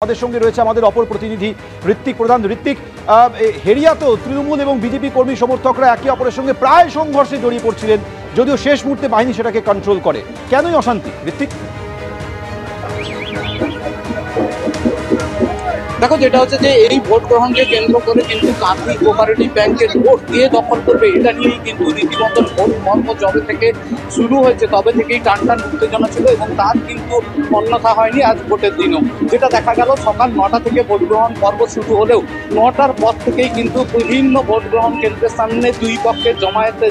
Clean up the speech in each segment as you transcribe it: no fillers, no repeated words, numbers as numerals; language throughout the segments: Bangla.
আমাদের সঙ্গে রয়েছে আমাদের অপর প্রতিনিধি ঋত্বিক প্রধান। ঋত্বিক, হেরিয়াতেও তৃণমূল এবং বিজেপি কর্মী সমর্থকরা একে অপরের সঙ্গে প্রায় সংঘর্ষে জড়িয়ে পড়ছিলেন, যদিও শেষ মুহূর্তে বাহিনী সেটাকে কন্ট্রোল করে। কেনই অশান্তি ঋত্বিক? দেখো, যেটা হচ্ছে যে এই ভোট গ্রহণকে কেন্দ্র করে কিন্তু কাঁথি কোঅপারেটিভ ব্যাংকের ভোট দিয়ে দখল করবে, এটা নিয়েই কিন্তু রীতিমতো ভোট মর্ম যবে থেকে শুরু হয়েছে তবে থেকেই টান উত্তেজনা ছিল এবং তার কিন্তু অন্যথা হয়নি আজ ভোটের দিনও। যেটা দেখা গেল, সকাল 9টা থেকে ভোট গ্রহণ পর্ব শুরু হলেও 9টার পর থেকেই কিন্তু বিভিন্ন ভোট গ্রহণ কেন্দ্রের সামনে দুই পক্ষের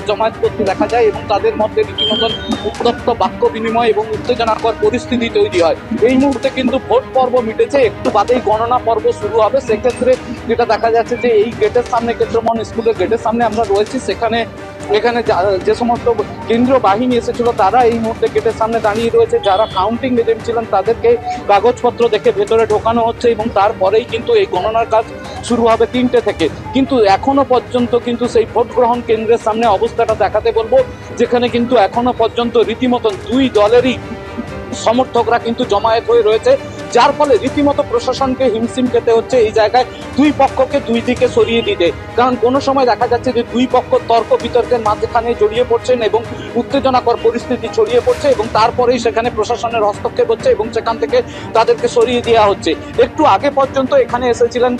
জমায়েত করতে দেখা যায় এবং তাদের মধ্যে রীতিমতন উত্তপ্ত বাক্য বিনিময় এবং উত্তেজনাকর পরিস্থিতি তৈরি হয়। এই মুহূর্তে কিন্তু ভোট পর্ব মিটেছে, একটু বাদেই গণনা পর্ব শুরু হবে। সেক্ষেত্রে যেটা দেখা যাচ্ছে যে এই গেটের সামনে, কেন্দ্রমোহন স্কুলের গেটের সামনে আমরা রয়েছি, এখানে যে সমস্ত কেন্দ্রীয় বাহিনী এসেছিল তারা এই মুহূর্তে গেটের সামনে দাঁড়িয়ে রয়েছে। যারা কাউন্টিং এজেন্ট ছিলেন তাদেরকে কাগজপত্র দেখে ভেতরে ঢোকানো হচ্ছে এবং তারপরেই কিন্তু এই গণনার কাজ শুরু হবে 3টে থেকে। কিন্তু এখনো পর্যন্ত কিন্তু সেই ভোট গ্রহণ কেন্দ্রের সামনে অবস্থাটা দেখাতে বলবো, যেখানে কিন্তু এখনো পর্যন্ত রীতিমতো দুই দলেরই সমর্থকরা কিন্তু জমায়েত হয়ে রয়েছে, যার ফলে রীতিমতো প্রশাসনকে হিমশিম খেতে হচ্ছে এই জায়গায় দুই পক্ষকে দুই দিকে সরিয়ে দিতে। কারণ কোনো সময় দেখা যাচ্ছে যে দুই পক্ষ তর্ক বিতর্কের মাঝখানে জড়িয়ে পড়ছেন এবং উত্তেজনাকর পরিস্থিতি ছড়িয়ে পড়ছে এবং তারপরেই সেখানে প্রশাসনের হস্তক্ষেপ হচ্ছে এবং সেখান থেকে তাদেরকে সরিয়ে দেওয়া হচ্ছে। একটু আগে পর্যন্ত এখানে এসেছিলেন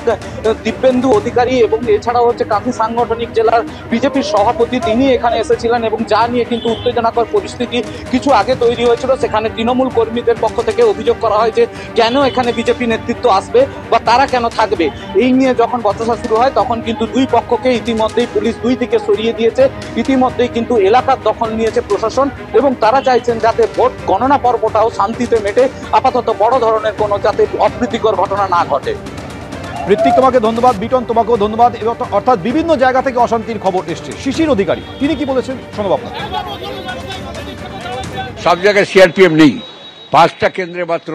দিব্যেন্দু অধিকারী এবং এছাড়াও হচ্ছে কাঁথি সাংগঠনিক জেলার বিজেপির সভাপতি, তিনি এখানে এসেছিলেন এবং যা নিয়ে কিন্তু উত্তেজনাকর পরিস্থিতি কিছু আগে তৈরি হয়েছিল। সেখানে তৃণমূল কর্মীদের পক্ষ থেকে অভিযোগ করা হয় যে কেন এখানে বিজেপি নেতৃত্ব আসবে বা তারা কেন থাকবে। এই নিয়ে যখন বচসা শুরু হয় তখন কিন্তু দুই পক্ষকে ইতিমধ্যেই পুলিশ দুই দিকে সরিয়ে দিয়েছে। ইতিমধ্যেই কিন্তু এলাকার দখল নিয়েছে প্রশাসন এবং তারা চাইছেন যাতে ভোট গণনা পর্বটাও শান্তিতে মেটে, আপাতত বড় ধরনের কোনো যাতে অপ্রীতিকর ঘটনা না ঘটে। ঋত্বিক, তোমাকে ধন্যবাদ। বিটন, তোমাকেও ধন্যবাদ। অর্থাৎ বিভিন্ন জায়গা থেকে অশান্তির খবর এসছে। শিশির অধিকারী তিনি কি বলেছেন শোনো আপনাকে। সব জায়গায় সিআরপিএফ নেই, 5টা কেন্দ্রে মাত্র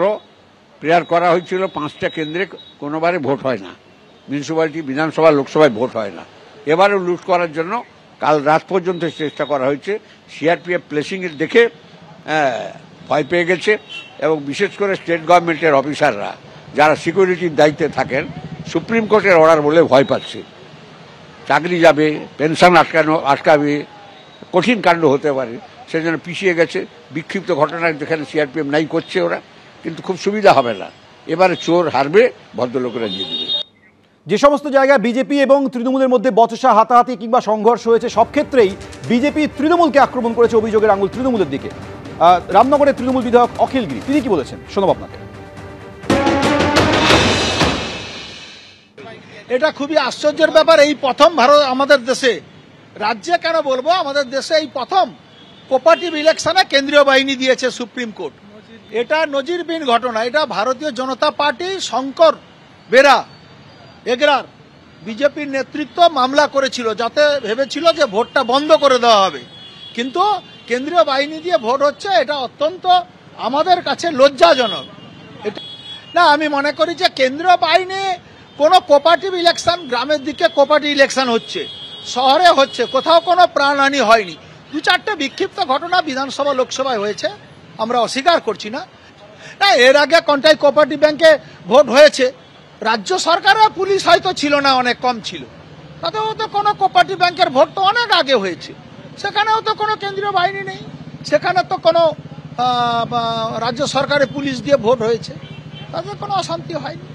প্রেয়ার করা হয়েছিল। 5টা কেন্দ্রে কোনোবারে ভোট হয় না, মিউনিসিপ্যালিটি, বিধানসভা, লোকসভায় ভোট হয় না। এবারও লুট করার জন্য কাল রাত পর্যন্ত চেষ্টা করা হয়েছে। সিআরপিএফ প্লেসিংয়ের দেখে ভয় পেয়ে গেছে এবং বিশেষ করে স্টেট গভর্নমেন্টের অফিসাররা যারা সিকিউরিটির দায়িত্বে থাকেন, সুপ্রিম কোর্টের অর্ডার বলে ভয় পাচ্ছে। চাকরি যাবে, পেনশন আটকাবে, কঠিন কাণ্ড হতে পারে, সেজন্য পিছিয়ে গেছে। বিক্ষিপ্ত ঘটনা যেখানে সিআরপিএফ নাই করছে ওরা, কিন্তু খুব সুবিধা হবে না। এবারে চোর হারবে, ভদ্রলোকেরা জিতবে। যে সমস্ত জায়গায় বিজেপি এবং তৃণমূলের মধ্যে বচসা, হাতাহাতি কিংবা সংঘর্ষ হয়েছে, সব ক্ষেত্রেই বিজেপি তৃণমূলকে আক্রমণ করেছে, অভিযোগের আঙুল তৃণমূলের দিকে। রামনগরের তৃণমূল বিধায়ক অখিল গিরি তিনি কি বলেছেন শোনো আপনাকে। এটা খুবই আশ্চর্যের ব্যাপার। এই প্রথম ভারত আমাদের দেশে, রাজ্যে কেন বলবো, আমাদের দেশে এই প্রথম কোঅপারেটিভ ইলেকশনে কেন্দ্রীয় বাহিনী দিয়েছে সুপ্রিম কোর্ট। এটা নজিরবিহীন ঘটনা। এটা ভারতীয় জনতা পার্টি শঙ্কর বেরা এগরার বিজেপির নেতৃত্ব মামলা করেছিল, যাতে ভেবেছিল যে ভোটটা বন্ধ করে দেওয়া হবে, কিন্তু কেন্দ্রীয় বাহিনী দিয়ে ভোট হচ্ছে। এটা অত্যন্ত আমাদের কাছে লজ্জাজনক। এটা না, আমি মনে করি যে কেন্দ্রীয় বাহিনী কোনো কোঅপারেটিভ ইলেকশন, গ্রামের দিকে কোঅপারেটিভ ইলেকশন হচ্ছে, শহরে হচ্ছে, কোথাও কোনো প্রাণহানি হয়নি। 2-4টে বিক্ষিপ্ত ঘটনা বিধানসভা, লোকসভায় হয়েছে, আমরা অস্বীকার করছি না। এর আগে কন্টাই কোঅপারেটিভ ব্যাংকে ভোট হয়েছে, রাজ্য সরকারও পুলিশ হয়তো ছিল না, অনেক কম ছিল, তাতেও তো কোনো কোঅপারেটিভ ব্যাংকের ভোট তো অনেক আগে হয়েছে, সেখানেও তো কোনো কেন্দ্রীয় বাহিনী নেই, সেখানে তো কোনো রাজ্য সরকারের পুলিশ দিয়ে ভোট হয়েছে, তাতে কোনো অশান্তি হয়নি।